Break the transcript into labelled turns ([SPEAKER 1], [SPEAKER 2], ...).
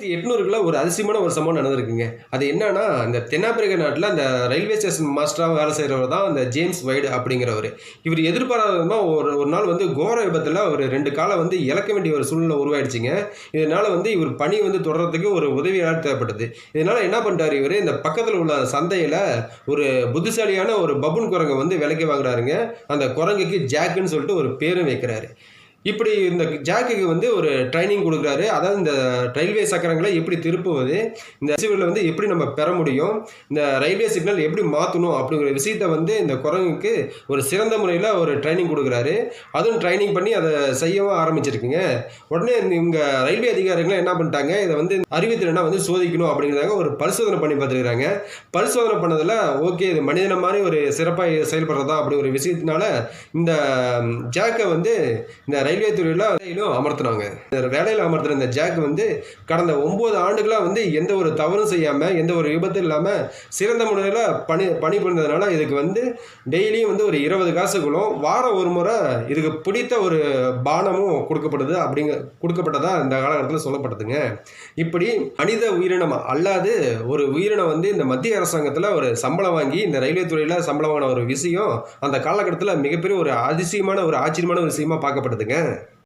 [SPEAKER 1] 1800க்குள்ள ஒரு அதிசயமான ஒரு சம்பவம் நடந்திருக்குங்க. அது என்னன்னா, இந்த தென்னாப்பிரிக்க நாட்டுல அந்த ரயில்வே ஸ்டேஷன் மாஸ்டரா வேலை செய்றவர் தான் அந்த ஜேம்ஸ் வைட் அப்படிங்கிறவரு. இவரு எதிர்பாராத விதமா ஒரு ஒரு நாள் கோர விபத்துல ஒரு 2 கால இழக்க வேண்டிய ஒரு சூழ்நிலை உருவாயிடுச்சுங்க. இதனால இவர் பணி தொடர்றதுக்கு ஒரு உதவியாளர் தேவைப்பட்டது. இதனால என்ன பண்ணிட்டாரு இவரு, இந்த பக்கத்துல உள்ள சந்தையில ஒரு புத்திசாலியான ஒரு பபூன் குரங்க விலைக்கு வாங்குறாருங்க. அந்த குரங்குக்கு ஜாக்குன்னு சொல்லிட்டு ஒரு பேரும் வைக்கிறாரு. இப்படி இந்த ஜாக்குக்கு ஒரு ட்ரைனிங் குடுக்குறாரு. அதாவது இந்த ரயில்வே சக்கரங்கள எப்படி திருப்புவது, இந்த ரிசீவர்ல எப்படி நம்ம பெற முடியும், இந்த ரயில்வே சிக்னல் எப்படி மாத்தணும் அப்படிங்கிற விஷயத்த இந்த குரங்குக்கு ஒரு சிறந்த முறையில ஒரு ட்ரைனிங் குடுக்குறாரு. அதுவும் ட்ரைனிங் பண்ணி அத செய்யவும் ஆரம்பிச்சிருக்குங்க. உடனே இவங்க ரயில்வே அதிகாரிகள் என்ன பண்ணிட்டாங்க, இத அறிவுத்திறனா சோதிக்கணும் அப்படிங்கிறதுக்காக ஒரு பரிசோதனை பண்ணி பார்த்துருக்காங்க. பரிசோதனை பண்ணதுல ஓகே இது மனிதன மாரி ஒரு சிறப்பா செயல்படுறதா அப்படி ஒரு விஷயத்தினால இந்த ஜாக்க இந்த ரயில்வே துறையில அமர்த்தினாங்க. வேலையில அமர்த்தின இந்த ஜாக் கடந்த 9 ஆண்டுகளா எந்த ஒரு தவறும் செய்யாம, எந்த ஒரு விபத்தும் இல்லாம சிறந்த முறையில பணி புரிந்ததுனால இதுக்கு டெய்லியும் ஒரு 20 காசுகளும், வாரம் ஒரு முறை இதுக்கு பிடித்த ஒரு பானமும் கொடுக்கப்பட்டதா இந்த காலகட்டத்தில் சொல்லப்பட்டதுங்க. இப்படி மனித உயிரினம் அல்லாது ஒரு உயிரினம் இந்த மத்திய அரசாங்கத்தில் ஒரு சம்பளம் வாங்கி இந்த ரயில்வே துறையில சம்பளம் வாங்கின ஒரு விஷயம் அந்த காலகட்டத்தில் மிகப்பெரிய ஒரு அதிசயமான ஒரு ஆச்சரியமான ஒரு விஷயமா பார்க்கப்படுதுங்க.